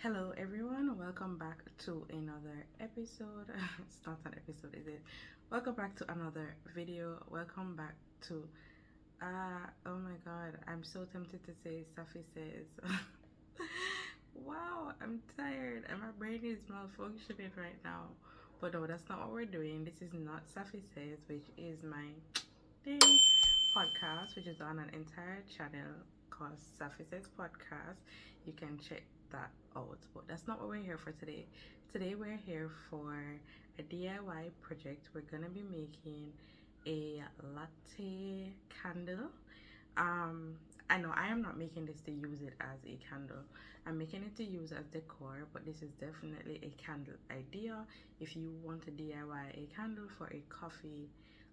Hello everyone, welcome back to another episode. It's not an episode, is it? Welcome back to another video. Welcome back to oh my god, I'm so tempted to say Safi says. Wow, I'm tired and my brain is malfunctioning right now. But no, that's not what we're doing. This is not Safi says, which is my ding podcast, which is on an entire channel called Safi says podcast. You can check that out, but that's not what we're here for today. Today we're here for a DIY project. We're gonna be making a latte candle. um I know I am not making this to use it as a candle. I'm making it to use as decor, but this is definitely a candle idea. If you want to DIY a candle for a coffee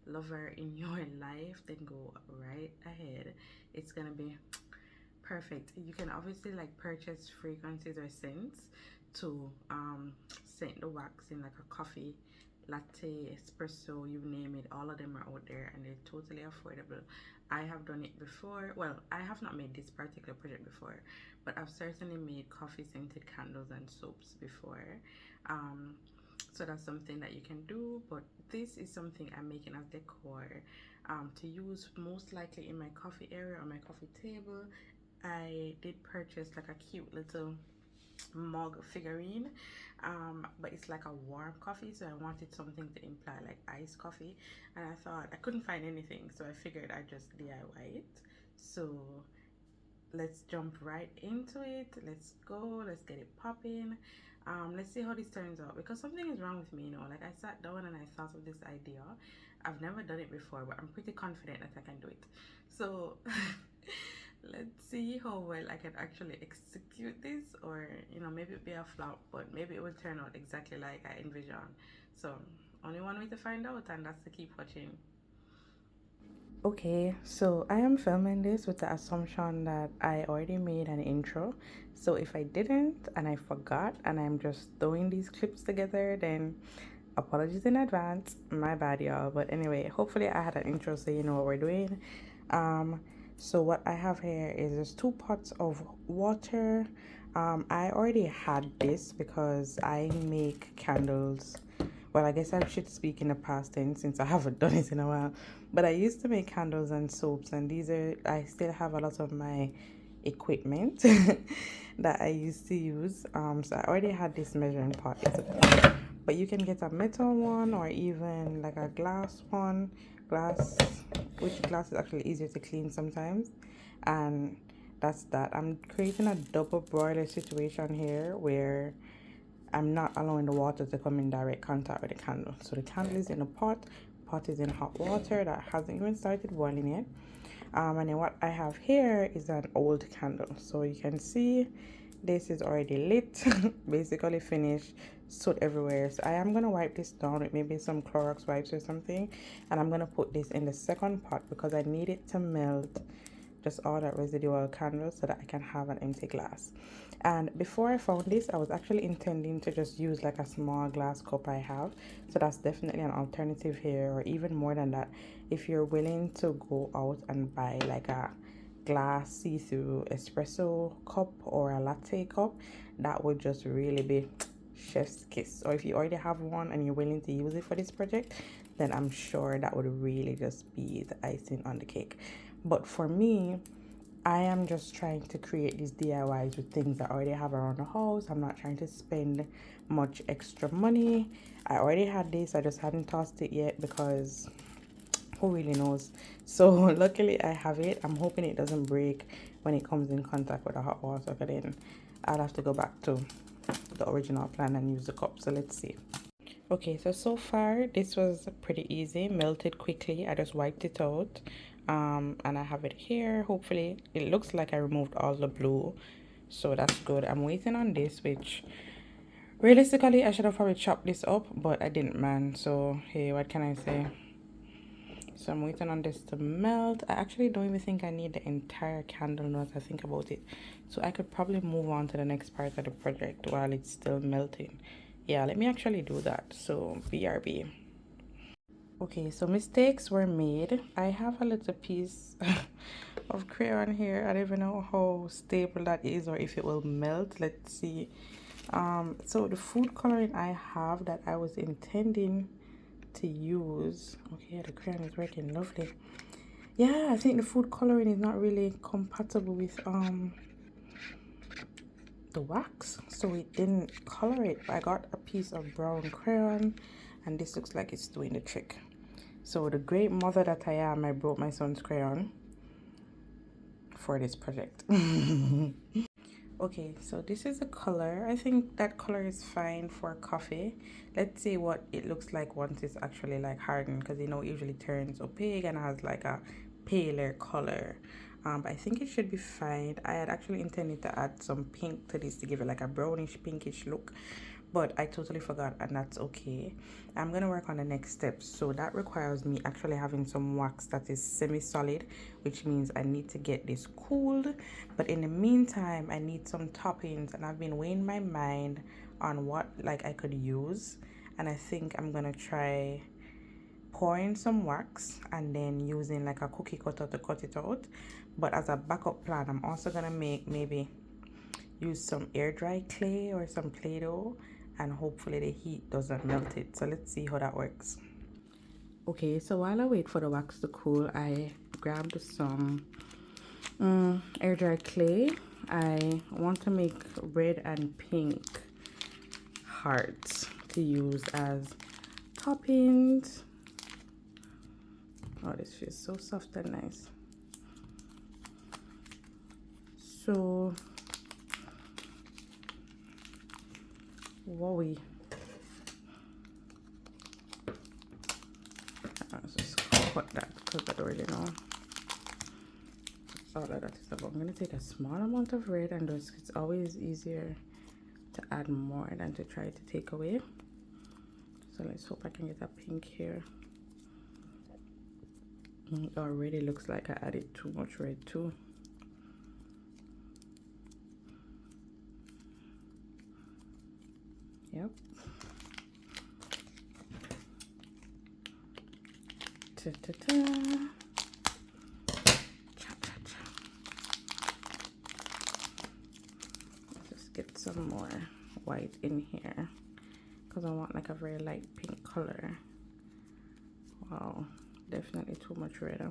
lover in your life, then go right ahead. It's gonna be perfect. You can obviously like purchase fragrances or scents to scent the wax in like a coffee, latte, espresso, you name it. All of them are out there and they're totally affordable. I have done it before. Well, I have not made this particular project before, but I've certainly made coffee scented candles and soaps before. Um, so that's something that you can do, but this is something I'm making as decor, to use most likely in my coffee area or my coffee table. I did purchase like a cute little mug figurine, but it's like a warm coffee, so I wanted something to imply like iced coffee, and I thought I couldn't find anything, so I figured I'd just DIY it. So let's jump right into it. Let's go, let's get it popping. Let's see how this turns out, because something is wrong with me, like I sat down and I thought of this idea. I've never done it before, but I'm pretty confident that I can do it. So let's see how well I can actually execute this, or maybe it'll be a flop, but maybe it will turn out exactly like I envision. So only one way to find out, and that's to keep watching. Okay, so I am filming this with the assumption that I already made an intro. So if I didn't and I forgot and I'm just throwing these clips together, then apologies in advance. My bad, y'all. But anyway, hopefully I had an intro so you know what we're doing. Um, so what I have here is just 2 pots of water. I already had this because I make candles. Well, I guess I should speak in the past tense since I haven't done it in a while. But I used to make candles and soaps, and I still have a lot of my equipment that I used to use. So I already had this measuring pot. But you can get a metal one or even like a glass one. Glass, which glass is actually easier to clean sometimes. And that's that. I'm creating a double broiler situation here where I'm not allowing the water to come in direct contact with the candle. So the candle is in a pot is in hot water that hasn't even started boiling yet. And then what I have here is an old candle. So you can see this is already lit, basically finished, soot everywhere. So I am going to wipe this down with maybe some Clorox wipes or something. And I'm going to put this in the second pot because I need it to melt just all that residual candle so that I can have an empty glass. And before I found this, I was actually intending to just use like a small glass cup I have. So that's definitely an alternative here, or even more than that. If you're willing to go out and buy like a glass see-through espresso cup or a latte cup, that would just really be chef's kiss. Or if you already have one and you're willing to use it for this project, then I'm sure that would really just be the icing on the cake. But for me, I am just trying to create these DIYs with things I already have around the house. I'm not trying to spend much extra money. I already had this, I just hadn't tossed it yet because who really knows. So luckily I have it. I'm hoping it doesn't break when it comes in contact with the hot water, but then I'll have to go back to the original plan and use the cup. So let's see. Okay, so far this was pretty easy, melted quickly. I just wiped it out, and I have it here. Hopefully it looks like I removed all the blue, so that's good. I'm waiting on this, which realistically I should have probably chopped this up, but I didn't, man. So hey, what can I say? So I'm waiting on this to melt. I actually don't even think I need the entire candle now as I think about it. So I could probably move on to the next part of the project while it's still melting. Yeah, let me actually do that. So BRB. Okay, so mistakes were made. I have a little piece of crayon here. I don't even know how stable that is or if it will melt. Let's see. So the food coloring I have that I was intending to use. Okay, the crayon is working lovely. Yeah, I think the food coloring is not really compatible with the wax, so it didn't color it. I got a piece of brown crayon and this looks like it's doing the trick. So the great mother that I am, I broke my son's crayon for this project. Okay, so this is the color. I think that color is fine for coffee. Let's see what it looks like once it's actually like hardened, because you know it usually turns opaque and has like a paler color. But I think it should be fine. I had actually intended to add some pink to this to give it like a brownish pinkish look, but I totally forgot, and that's okay. I'm gonna work on the next steps, so that requires me actually having some wax that is semi-solid, which means I need to get this cooled. But in the meantime, I need some toppings, and I've been weighing my mind on what like I could use, and I think I'm gonna try pouring some wax and then using like a cookie cutter to cut it out. But as a backup plan, I'm also gonna make maybe use some air dry clay or some Play-Doh, and hopefully the heat doesn't melt it. So let's see how that works. Okay, so while I wait for the wax to cool, I grabbed some air dry clay. I want to make red and pink hearts to use as toppings. Oh, this feels so soft and nice. So, wowie. Let's just cut that because I don't really know all of that stuff. I'm gonna take a small amount of red, and just it's always easier to add more than to try to take away. So let's hope I can get a pink here. It already looks like I added too much red too. Yep. Ta-ta-ta. Cha-cha-cha. Let's just get some more white in here because I want like a very light pink color. Wow, definitely too much red.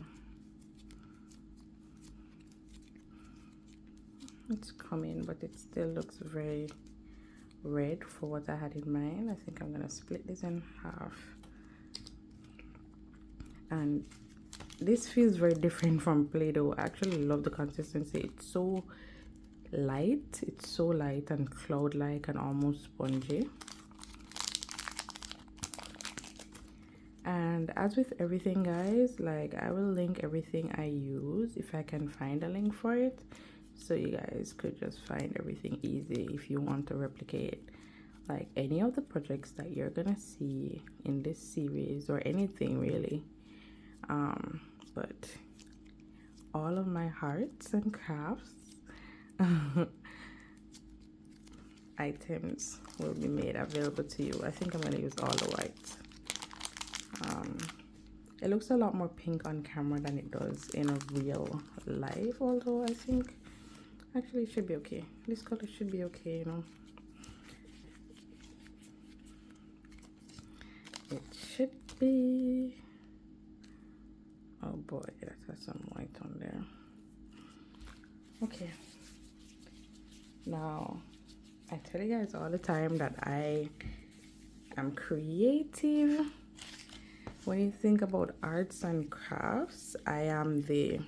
It's coming, but it still looks very red for what I had in mind. I think I'm gonna split this in half, and this feels very different from Play-Doh. I actually love the consistency. It's so light, and cloud-like and almost spongy. And as with everything, guys, like I will link everything I use if I can find a link for it, so you guys could just find everything easy if you want to replicate like any of the projects that you're gonna see in this series or anything really. But all of my hearts and crafts items will be made available to you. I think I'm gonna use all the white. It looks a lot more pink on camera than it does in a real life, although I think actually it should be okay. This color should be okay, you know. It should be. Oh boy, that has some white on there. Okay. Now, I tell you guys all the time that I am creative. When you think about arts and crafts, I am the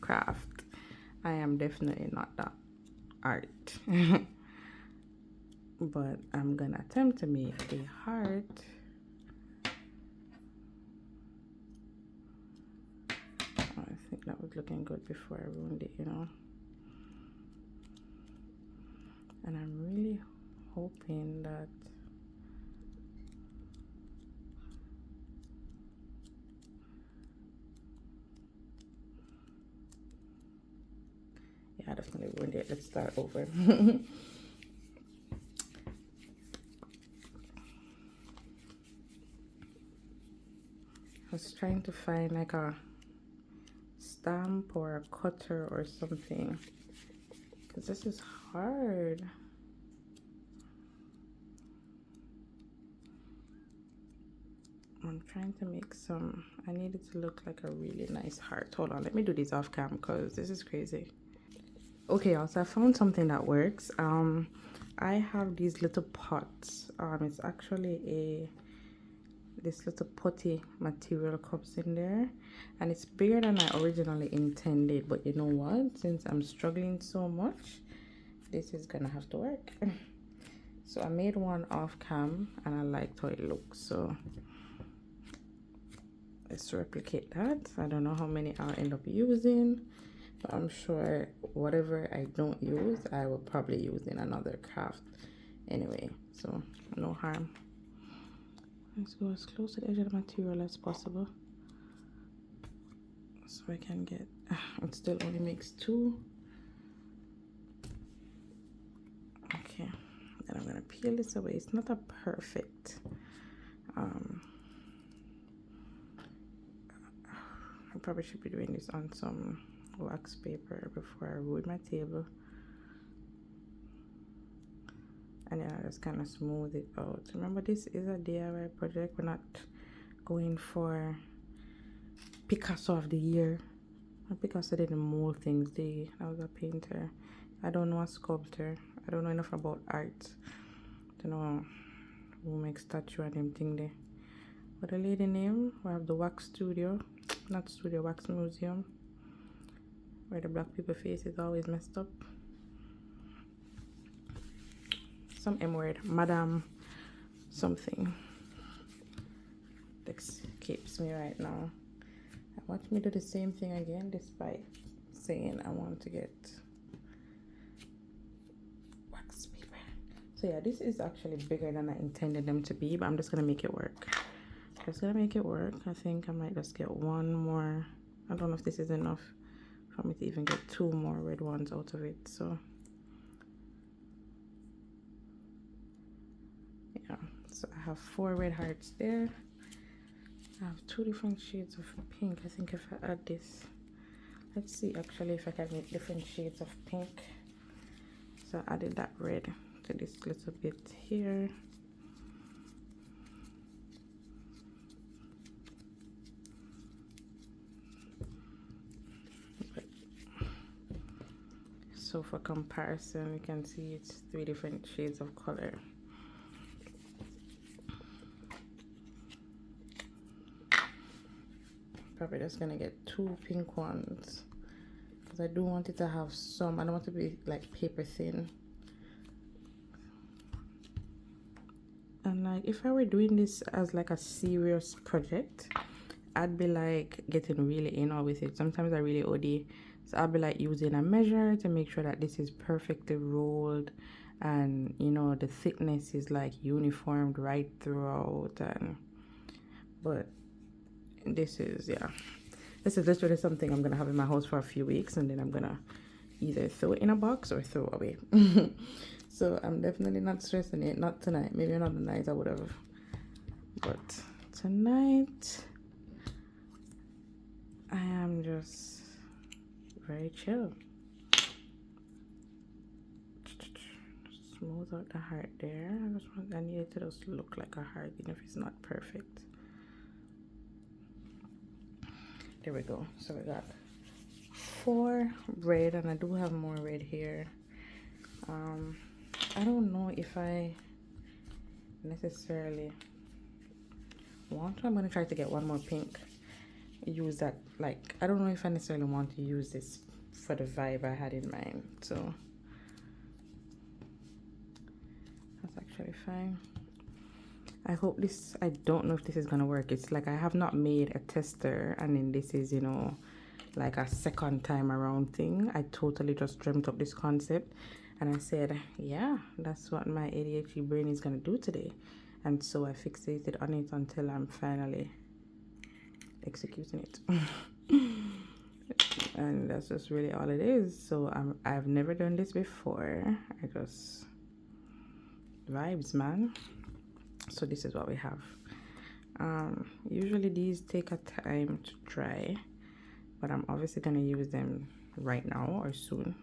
craft. I am definitely not the art. But I'm gonna attempt to make a heart. Oh, I think that was looking good before I ruined it, you know. And I'm really hoping that yeah, I definitely ruined it. Let's start over. was trying to find like a stamp or a cutter or something, because this is hard. I'm trying to make some, I need it to look like a really nice heart. Hold on, let me do this off cam because this is crazy. Okay, also I found something that works. I have these little pots. It's actually this little potty material comes in there, and it's bigger than I originally intended, but you know what, since I'm struggling so much, this is gonna have to work. So I made one off cam and I liked how it looks, so let's replicate that. I don't know how many I'll end up using, but I'm sure whatever I don't use I will probably use in another craft anyway, so no harm. Let's go as close to the edge of the material as possible so I can get, it still only makes 2. Okay, then I'm gonna peel this away. It's not a perfect I probably should be doing this on some wax paper before I ruin my table, and then I just kind of smooth it out. Remember, this is a DIY project. We're not going for Picasso of the year. Picasso didn't mold things. I was a painter. I don't know a sculptor. I don't know enough about art to know who makes statue and them thing there. But the lady name, we have the wax studio, not studio, wax museum, where the black people face is always messed up. Some M word, Madame something. This keeps me right now. Watch me do the same thing again, despite saying I want to get wax paper. So yeah, this is actually bigger than I intended them to be, but I'm just gonna make it work. Just gonna make it work. I think I might just get one more. I don't know if this is enough for me to even get 2 more red ones out of it. So yeah, so I have 4 red hearts there. I have 2 different shades of pink. I think if I add this, let's see actually if I can make different shades of pink. So I added that red to this little bit here. So for comparison, you can see it's 3 different shades of color. Probably just gonna get 2 pink ones because I do want it to have some. I don't want it to be like paper thin. And like if I were doing this as like a serious project, I'd be like getting really in all with it. Sometimes I really OD. So I'll be like using a measure to make sure that this is perfectly rolled and you know the thickness is like uniformed right throughout. And but this is, yeah, this is literally something I'm gonna have in my house for a few weeks, and then I'm gonna either throw it in a box or throw away. So I'm definitely not stressing it. Not tonight. Maybe another night I would have, but tonight I am just very chill. Smooth out the heart there. I need it to just look like a heart, even if it's not perfect. There we go. So we got 4 red, and I do have more red here. I don't know if I necessarily want to. I'm gonna try to get 1 more pink. Use that, like, I don't know if I necessarily want to use this for the vibe I had in mind, so that's actually fine. I hope this, I don't know if this is gonna work. It's like I have not made a tester, and then this is, you know, like a second time around thing. I totally just dreamt up this concept, and I said, yeah, that's what my ADHD brain is gonna do today. And so I fixated on it until I'm finally executing it. And that's just really all it is. So I've never done this before. I just vibes, man. So this is what we have. Usually these take a time to dry, but I'm obviously gonna use them right now or soon.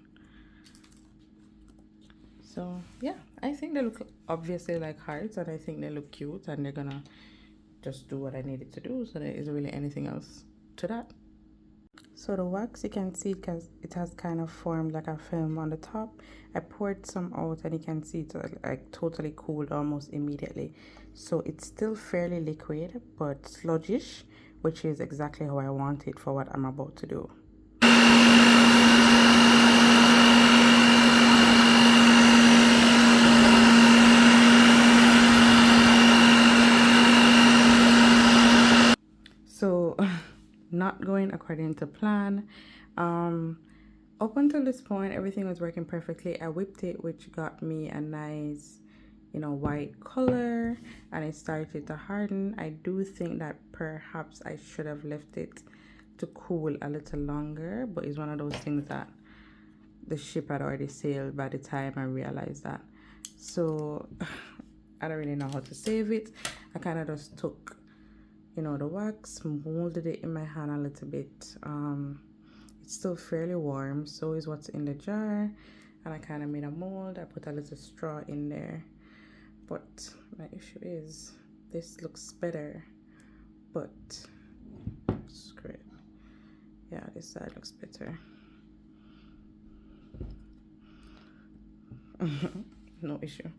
So yeah, I think they look obviously like hearts, and I think they look cute, and they're gonna just do what I needed to do. So there isn't really anything else to that. So the wax, you can see because it has kind of formed like a film on the top. I poured some out and you can see it like totally cooled almost immediately. So it's still fairly liquid but sludgish, which is exactly how I want it for what I'm about to do. So not going according to plan. Up until this point, everything was working perfectly. I whipped it, which got me a nice, white color, and it started to harden. I do think that perhaps I should have left it to cool a little longer, but it's one of those things that the ship had already sailed by the time I realized that. So I don't really know how to save it. I kind of just took, the wax, molded it in my hand a little bit. It's still fairly warm, so is what's in the jar, and I kind of made a mold. I put a little straw in there, but my issue is this looks better, but screw it. Yeah, this side looks better. No issue.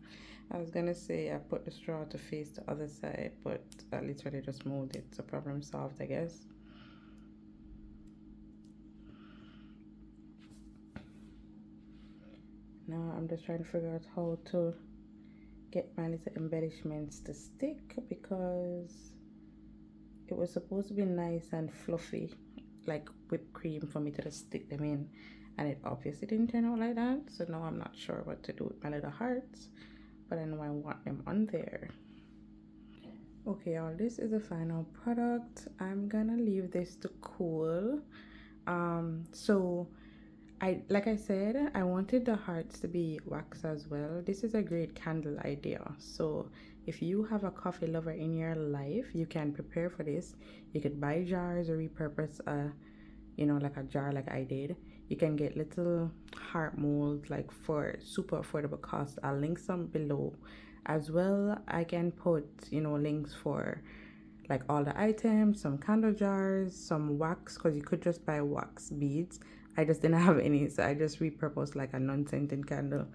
I was gonna say I put the straw to face the other side, but I literally just moved it, so problem solved, I guess. Now I'm just trying to figure out how to get my little embellishments to stick, because it was supposed to be nice and fluffy like whipped cream for me to just stick them in, and it obviously didn't turn out like that. So now I'm not sure what to do with my little hearts, but I know I want them on there. Okay, y'all, this is the final product. I'm gonna leave this to cool. So like I said, I wanted the hearts to be wax as well. This is a great candle idea. So if you have a coffee lover in your life, you can prepare for this. You could buy jars or repurpose like a jar like I did. You can get little heart molds like for super affordable cost. I'll link some below as well. I can put links for like all the items, some candle jars, some wax, because you could just buy wax beads. I just didn't have any, so I just repurposed like a non-scented candle.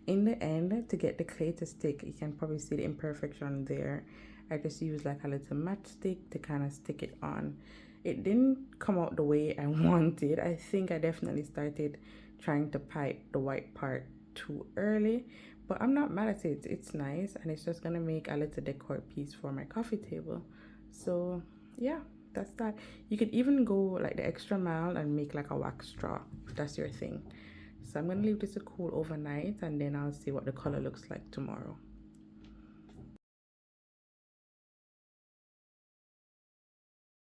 In the end, to get the clay to stick, you can probably see the imperfection there. I just used like a little matchstick to kind of stick it on. It didn't come out the way I wanted. I think I definitely started trying to pipe the white part too early, but I'm not mad at it. It's nice, and it's just gonna make a little decor piece for my coffee table. So yeah, that's that. You could even go like the extra mile and make like a wax straw if that's your thing. So I'm gonna leave this to cool overnight, and then I'll see what the color looks like tomorrow.